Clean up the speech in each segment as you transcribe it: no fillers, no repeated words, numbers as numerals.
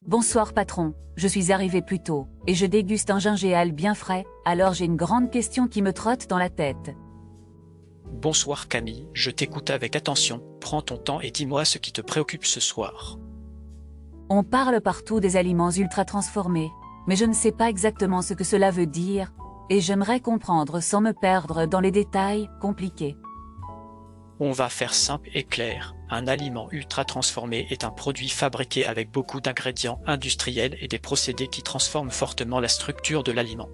Bonsoir patron, je suis arrivé plus tôt, et je déguste un gingéal bien frais, alors j'ai une grande question qui me trotte dans la tête. Bonsoir Camille, je t'écoute avec attention, prends ton temps et dis-moi ce qui te préoccupe ce soir. On parle partout des aliments ultra transformés, mais je ne sais pas exactement ce que cela veut dire, et j'aimerais comprendre sans me perdre dans les détails compliqués. On va faire simple et clair. Un aliment ultra transformé est un produit fabriqué avec beaucoup d'ingrédients industriels et des procédés qui transforment fortement la structure de l'aliment.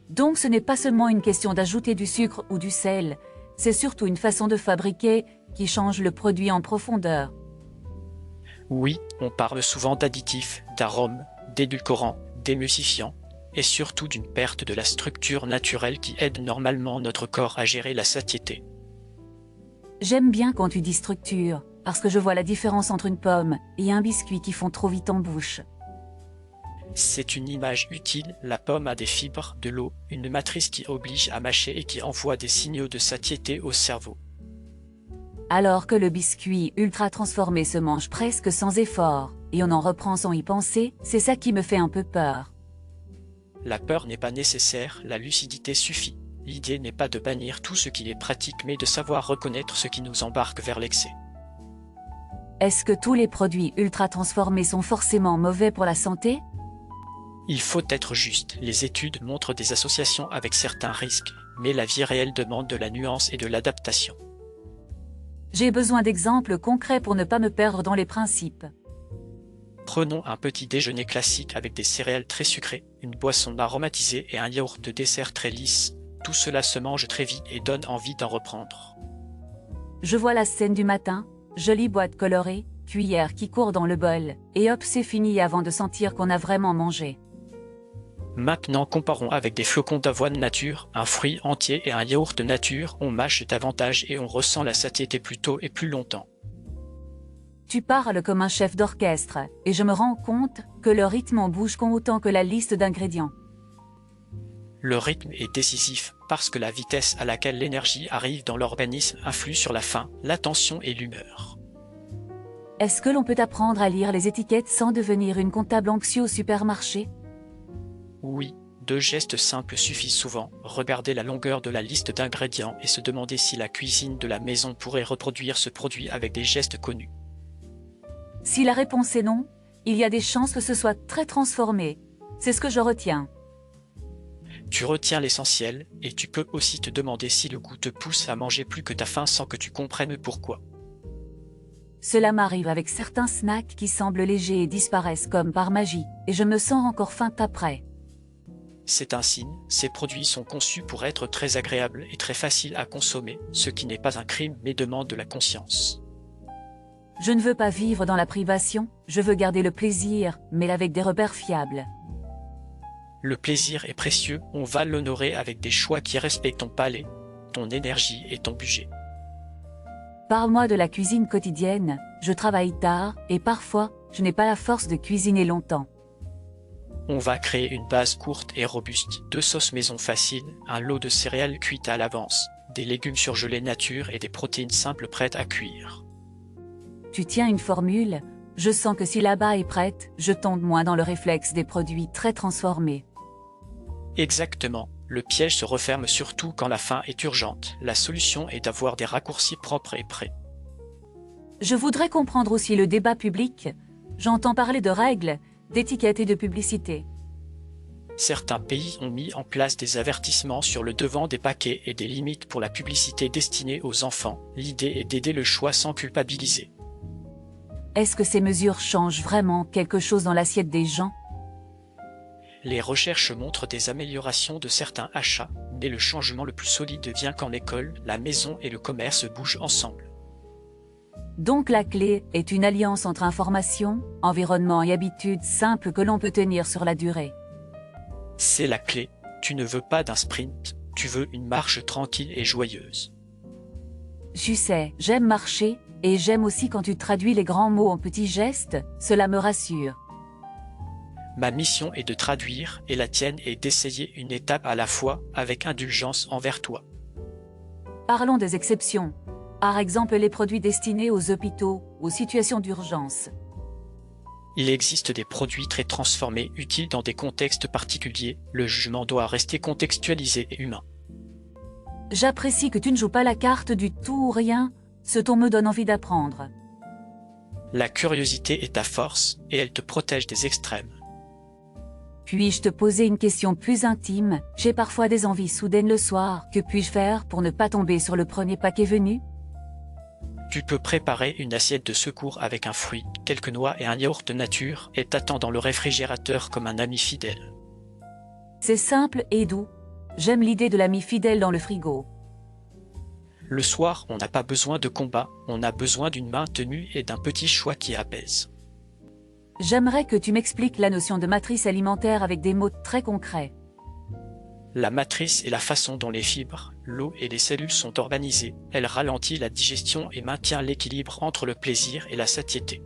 Donc ce n'est pas seulement une question d'ajouter du sucre ou du sel, c'est surtout une façon de fabriquer qui change le produit en profondeur. Oui, on parle souvent d'additifs, d'arômes, d'édulcorants, d'émulsifiants, et surtout d'une perte de la structure naturelle qui aide normalement notre corps à gérer la satiété. J'aime bien quand tu dis structure, parce que je vois la différence entre une pomme et un biscuit qui font trop vite en bouche. C'est une image utile, la pomme a des fibres, de l'eau, une matrice qui oblige à mâcher et qui envoie des signaux de satiété au cerveau. Alors que le biscuit ultra transformé se mange presque sans effort, et on en reprend sans y penser, c'est ça qui me fait un peu peur. La peur n'est pas nécessaire, la lucidité suffit. L'idée n'est pas de bannir tout ce qui est pratique mais de savoir reconnaître ce qui nous embarque vers l'excès. Est-ce que tous les produits ultra transformés sont forcément mauvais pour la santé? Il faut être juste, les études montrent des associations avec certains risques, mais la vie réelle demande de la nuance et de l'adaptation. J'ai besoin d'exemples concrets pour ne pas me perdre dans les principes. Prenons un petit déjeuner classique avec des céréales très sucrées, une boisson aromatisée et un yaourt de dessert très lisse. Tout cela se mange très vite et donne envie d'en reprendre. Je vois la scène du matin, jolie boîte colorée, cuillère qui court dans le bol, et hop c'est fini avant de sentir qu'on a vraiment mangé. Maintenant comparons avec des flocons d'avoine nature, un fruit entier et un yaourt nature, on mâche davantage et on ressent la satiété plus tôt et plus longtemps. Tu parles comme un chef d'orchestre, et je me rends compte que le rythme en bouge compte autant que la liste d'ingrédients. Le rythme est décisif parce que la vitesse à laquelle l'énergie arrive dans l'organisme influe sur la faim, l'attention et l'humeur. Est-ce que l'on peut apprendre à lire les étiquettes sans devenir une comptable anxieuse au supermarché? Oui, 2 gestes simples suffisent souvent, regarder la longueur de la liste d'ingrédients et se demander si la cuisine de la maison pourrait reproduire ce produit avec des gestes connus. Si la réponse est non, il y a des chances que ce soit très transformé. C'est ce que je retiens. Tu retiens l'essentiel, et tu peux aussi te demander si le goût te pousse à manger plus que ta faim sans que tu comprennes pourquoi. Cela m'arrive avec certains snacks qui semblent légers et disparaissent comme par magie, et je me sens encore faim après. C'est un signe, ces produits sont conçus pour être très agréables et très faciles à consommer, ce qui n'est pas un crime mais demande de la conscience. Je ne veux pas vivre dans la privation, je veux garder le plaisir, mais avec des repères fiables. Le plaisir est précieux, on va l'honorer avec des choix qui respectent ton palais, ton énergie et ton budget. Parle-moi de la cuisine quotidienne, je travaille tard, et parfois, je n'ai pas la force de cuisiner longtemps. On va créer une base courte et robuste, 2 sauces maison faciles, un lot de céréales cuites à l'avance, des légumes surgelés nature et des protéines simples prêtes à cuire. Tu tiens une formule, je sens que si la base est prête, je tombe moins dans le réflexe des produits très transformés. Exactement, le piège se referme surtout quand la faim est urgente, la solution est d'avoir des raccourcis propres et prêts. Je voudrais comprendre aussi le débat public, j'entends parler de règles, d'étiquettes et de publicité. Certains pays ont mis en place des avertissements sur le devant des paquets et des limites pour la publicité destinée aux enfants, l'idée est d'aider le choix sans culpabiliser. Est-ce que ces mesures changent vraiment quelque chose dans l'assiette des gens? Les recherches montrent des améliorations de certains achats, mais le changement le plus solide vient quand l'école, la maison et le commerce bougent ensemble. Donc la clé est une alliance entre information, environnement et habitudes simples que l'on peut tenir sur la durée. C'est la clé, tu ne veux pas d'un sprint, tu veux une marche tranquille et joyeuse. Tu sais, j'aime marcher, et j'aime aussi quand tu traduis les grands mots en petits gestes, cela me rassure. Ma mission est de traduire, et la tienne est d'essayer une étape à la fois, avec indulgence envers toi. Parlons des exceptions. Par exemple les produits destinés aux hôpitaux, aux situations d'urgence. Il existe des produits très transformés utiles dans des contextes particuliers. Le jugement doit rester contextualisé et humain. J'apprécie que tu ne joues pas la carte du tout ou rien, ce ton me donne envie d'apprendre. La curiosité est ta force et elle te protège des extrêmes. Puis-je te poser une question plus intime? J'ai parfois des envies soudaines le soir. Que puis-je faire pour ne pas tomber sur le premier paquet venu? Tu peux préparer une assiette de secours avec un fruit, quelques noix et un yaourt de nature et t'attends dans le réfrigérateur comme un ami fidèle. C'est simple et doux. J'aime l'idée de l'ami fidèle dans le frigo. Le soir, on n'a pas besoin de combat, on a besoin d'une main tenue et d'un petit choix qui apaise. J'aimerais que tu m'expliques la notion de matrice alimentaire avec des mots très concrets. La matrice est la façon dont les fibres, l'eau et les cellules sont organisées. Elle ralentit la digestion et maintient l'équilibre entre le plaisir et la satiété.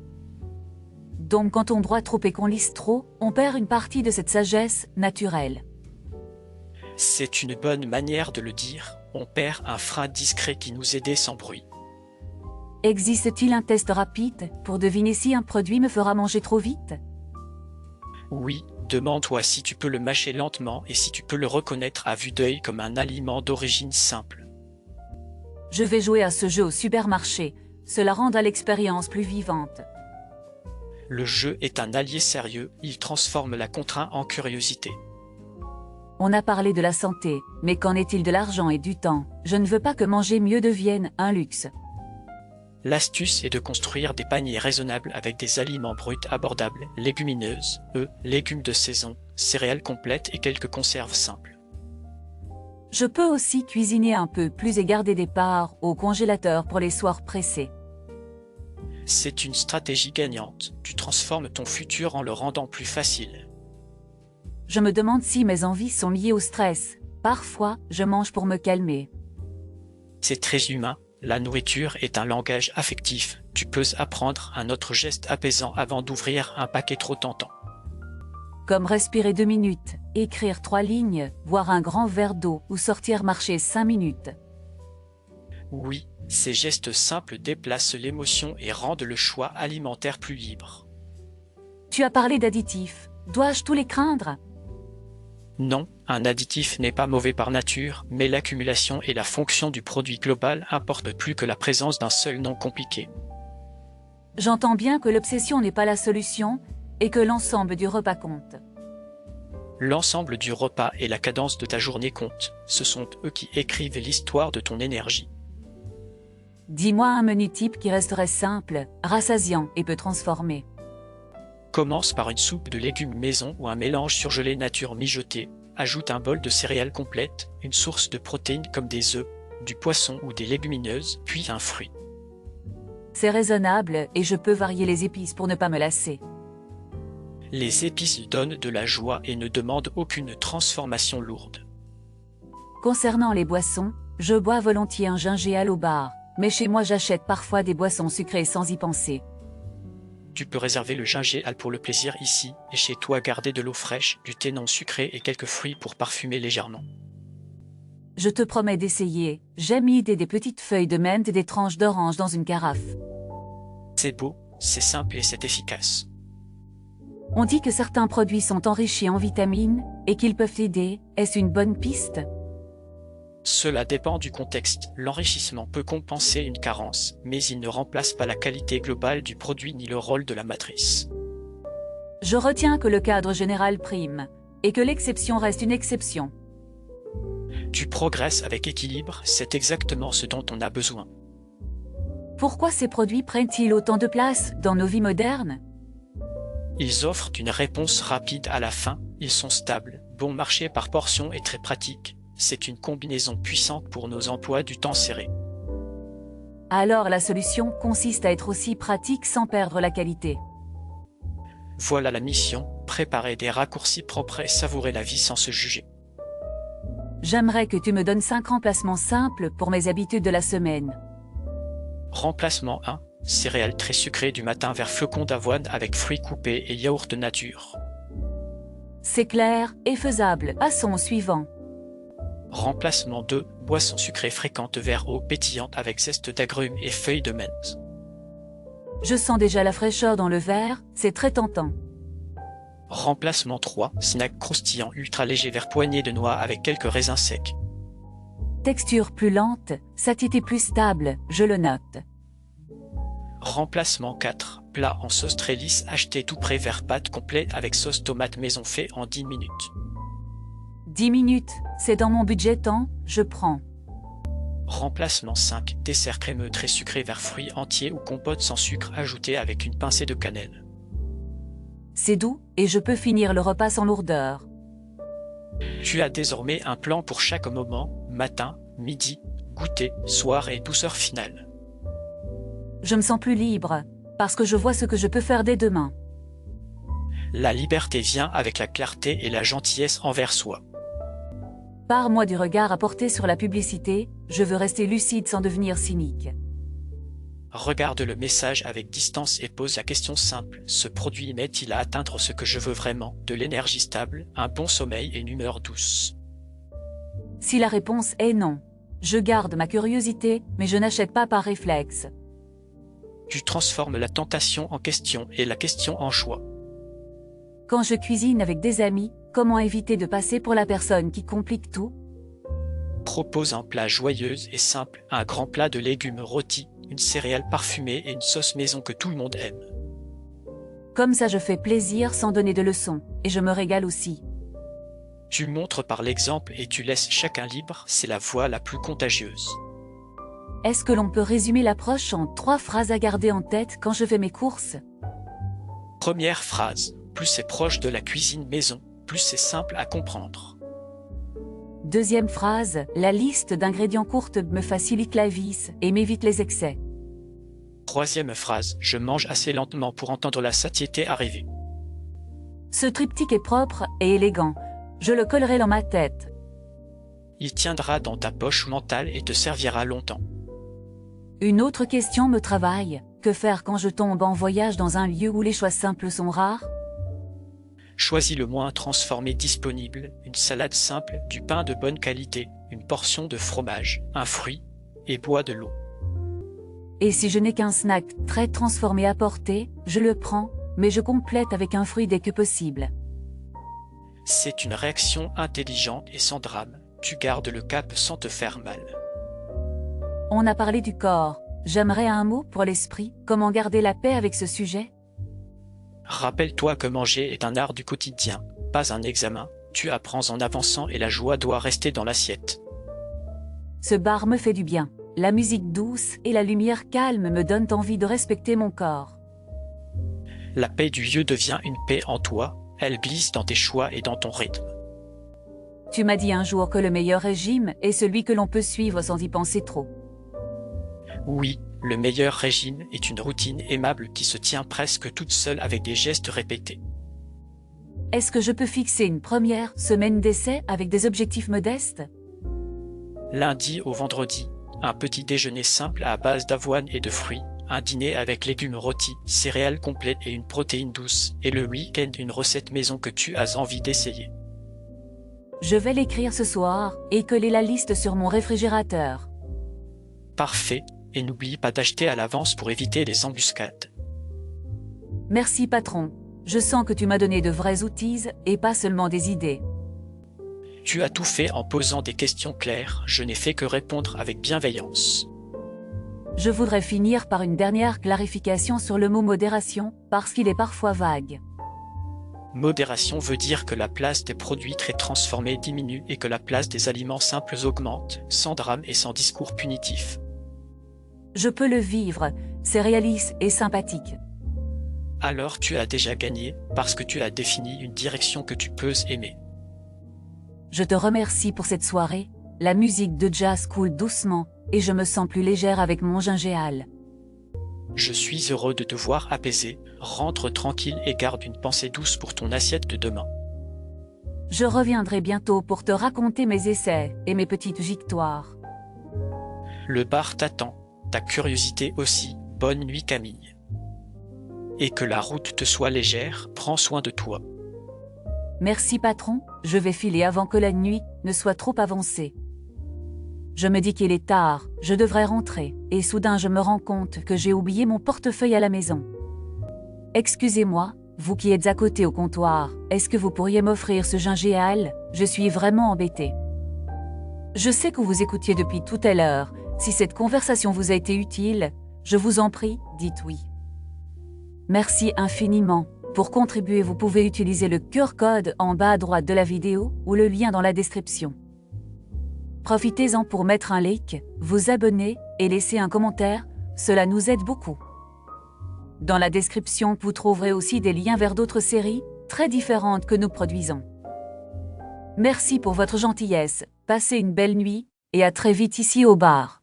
Donc quand on broie trop et qu'on lisse trop, on perd une partie de cette sagesse naturelle. C'est une bonne manière de le dire, on perd un frein discret qui nous aidait sans bruit. Existe-t-il un test rapide pour deviner si un produit me fera manger trop vite? Oui, demande-toi si tu peux le mâcher lentement et si tu peux le reconnaître à vue d'œil comme un aliment d'origine simple. Je vais jouer à ce jeu au supermarché, cela rendra l'expérience plus vivante. Le jeu est un allié sérieux, il transforme la contrainte en curiosité. On a parlé de la santé, mais qu'en est-il de l'argent et du temps? Je ne veux pas que manger mieux devienne un luxe. L'astuce est de construire des paniers raisonnables avec des aliments bruts abordables, légumineuses, œufs, légumes de saison, céréales complètes et quelques conserves simples. Je peux aussi cuisiner un peu plus et garder des parts au congélateur pour les soirs pressés. C'est une stratégie gagnante, tu transformes ton futur en le rendant plus facile. Je me demande si mes envies sont liées au stress. Parfois, je mange pour me calmer. C'est très humain. La nourriture est un langage affectif. Tu peux apprendre un autre geste apaisant avant d'ouvrir un paquet trop tentant. Comme respirer 2 minutes, écrire 3 lignes, boire un grand verre d'eau ou sortir marcher 5 minutes. Oui, ces gestes simples déplacent l'émotion et rendent le choix alimentaire plus libre. Tu as parlé d'additifs. Dois-je tous les craindre? Non, un additif n'est pas mauvais par nature, mais l'accumulation et la fonction du produit global importent plus que la présence d'un seul nom compliqué. J'entends bien que l'obsession n'est pas la solution et que l'ensemble du repas compte. L'ensemble du repas et la cadence de ta journée comptent. Ce sont eux qui écrivent l'histoire de ton énergie. Dis-moi un menu type qui resterait simple, rassasiant et peu transformé. Commence par une soupe de légumes maison ou un mélange surgelé nature mijoté. Ajoute un bol de céréales complètes, une source de protéines comme des œufs, du poisson ou des légumineuses, puis un fruit. C'est raisonnable et je peux varier les épices pour ne pas me lasser. Les épices donnent de la joie et ne demandent aucune transformation lourde. Concernant les boissons, je bois volontiers un gingembre au bar, mais chez moi j'achète parfois des boissons sucrées sans y penser. Tu peux réserver le gingembre pour le plaisir ici, et chez toi garder de l'eau fraîche, du thé non sucré et quelques fruits pour parfumer légèrement. Je te promets d'essayer, j'aime l'idée des petites feuilles de menthe et des tranches d'orange dans une carafe. C'est beau, c'est simple et c'est efficace. On dit que certains produits sont enrichis en vitamines, et qu'ils peuvent aider, est-ce une bonne piste? Cela dépend du contexte. L'enrichissement peut compenser une carence, mais il ne remplace pas la qualité globale du produit ni le rôle de la matrice. Je retiens que le cadre général prime, et que l'exception reste une exception. Tu progresses avec équilibre, c'est exactement ce dont on a besoin. Pourquoi ces produits prennent-ils autant de place dans nos vies modernes? Ils offrent une réponse rapide à la fin, ils sont stables, bon marché par portion et très pratiques. C'est une combinaison puissante pour nos emplois du temps serré. Alors la solution consiste à être aussi pratique sans perdre la qualité. Voilà la mission, préparer des raccourcis propres et savourer la vie sans se juger. J'aimerais que tu me donnes 5 remplacements simples pour mes habitudes de la semaine. Remplacement 1. Céréales très sucrées du matin vers flocons d'avoine avec fruits coupés et yaourt de nature. C'est clair et faisable. Passons au suivant. Remplacement 2. Boissons sucrées fréquentes vers eau pétillante avec zeste d'agrumes et feuilles de menthe. Je sens déjà la fraîcheur dans le verre, c'est très tentant. Remplacement 3, snack croustillant ultra léger vers poignée de noix avec quelques raisins secs. Texture plus lente, satiété plus stable, je le note. Remplacement 4, plat en sauce très lisse acheté tout prêt vers pâte complet avec sauce tomate maison fait en 10 minutes. 10 minutes, c'est dans mon budget temps, je prends. Remplacement 5, dessert crémeux très sucré vers fruits entiers ou compote sans sucre ajouté avec une pincée de cannelle. C'est doux, et je peux finir le repas sans lourdeur. Tu as désormais un plan pour chaque moment, matin, midi, goûter, soir et douceur finale. Je me sens plus libre, parce que je vois ce que je peux faire dès demain. La liberté vient avec la clarté et la gentillesse envers soi. Pars-moi du regard à porter sur la publicité, je veux rester lucide sans devenir cynique. Regarde le message avec distance et pose la question simple. Ce produit m'aide-t-il à atteindre ce que je veux vraiment? De l'énergie stable, un bon sommeil et une humeur douce. Si la réponse est non, je garde ma curiosité, mais je n'achète pas par réflexe. Tu transformes la tentation en question et la question en choix. Quand je cuisine avec des amis, comment éviter de passer pour la personne qui complique tout? Propose un plat joyeux et simple, un grand plat de légumes rôtis, une céréale parfumée et une sauce maison que tout le monde aime. Comme ça je fais plaisir sans donner de leçons, et je me régale aussi. Tu montres par l'exemple et tu laisses chacun libre, c'est la voie la plus contagieuse. Est-ce que l'on peut résumer l'approche en 3 phrases à garder en tête quand je fais mes courses? Première phrase, plus c'est proche de la cuisine maison, plus c'est simple à comprendre. Deuxième phrase, la liste d'ingrédients courte me facilite la vie et m'évite les excès. Troisième phrase, je mange assez lentement pour entendre la satiété arriver. Ce triptyque est propre et élégant, je le collerai dans ma tête. Il tiendra dans ta poche mentale et te servira longtemps. Une autre question me travaille, que faire quand je tombe en voyage dans un lieu où les choix simples sont rares? Choisis le moins transformé disponible, une salade simple, du pain de bonne qualité, une portion de fromage, un fruit, et bois de l'eau. Et si je n'ai qu'un snack très transformé à porter, je le prends, mais je complète avec un fruit dès que possible. C'est une réaction intelligente et sans drame, tu gardes le cap sans te faire mal. On a parlé du corps, j'aimerais un mot pour l'esprit, comment garder la paix avec ce sujet? Rappelle-toi que manger est un art du quotidien, pas un examen, tu apprends en avançant et la joie doit rester dans l'assiette. Ce bar me fait du bien, la musique douce et la lumière calme me donnent envie de respecter mon corps. La paix du lieu devient une paix en toi, elle glisse dans tes choix et dans ton rythme. Tu m'as dit un jour que le meilleur régime est celui que l'on peut suivre sans y penser trop. Oui, le meilleur régime est une routine aimable qui se tient presque toute seule avec des gestes répétés. Est-ce que je peux fixer une première semaine d'essai avec des objectifs modestes? Lundi au vendredi, un petit déjeuner simple à base d'avoine et de fruits, un dîner avec légumes rôtis, céréales complètes et une protéine douce, et le week-end une recette maison que tu as envie d'essayer. Je vais l'écrire ce soir et coller la liste sur mon réfrigérateur. Parfait, et n'oublie pas d'acheter à l'avance pour éviter les embuscades. Merci patron, je sens que tu m'as donné de vrais outils et pas seulement des idées. Tu as tout fait en posant des questions claires, je n'ai fait que répondre avec bienveillance. Je voudrais finir par une dernière clarification sur le mot modération, parce qu'il est parfois vague. Modération veut dire que la place des produits très transformés diminue et que la place des aliments simples augmente, sans drame et sans discours punitif. Je peux le vivre, c'est réaliste et sympathique. Alors tu as déjà gagné, parce que tu as défini une direction que tu peux aimer. Je te remercie pour cette soirée, la musique de jazz coule doucement, et je me sens plus légère avec mon gingéal. Je suis heureux de te voir apaisé, rentre tranquille et garde une pensée douce pour ton assiette de demain. Je reviendrai bientôt pour te raconter mes essais et mes petites victoires. Le bar t'attend, ta curiosité aussi, bonne nuit Camille. Et que la route te soit légère, prends soin de toi. Merci patron, je vais filer avant que la nuit ne soit trop avancée. Je me dis qu'il est tard, je devrais rentrer, et soudain je me rends compte que j'ai oublié mon portefeuille à la maison. Excusez-moi, vous qui êtes à côté au comptoir, est-ce que vous pourriez m'offrir ce gingembre? Je suis vraiment embêtée. Je sais que vous écoutiez depuis tout à l'heure. Si cette conversation vous a été utile, je vous en prie, dites oui. Merci infiniment. Pour contribuer, vous pouvez utiliser le QR code en bas à droite de la vidéo ou le lien dans la description. Profitez-en pour mettre un like, vous abonner et laisser un commentaire, cela nous aide beaucoup. Dans la description, vous trouverez aussi des liens vers d'autres séries, très différentes que nous produisons. Merci pour votre gentillesse, passez une belle nuit, et à très vite ici au bar.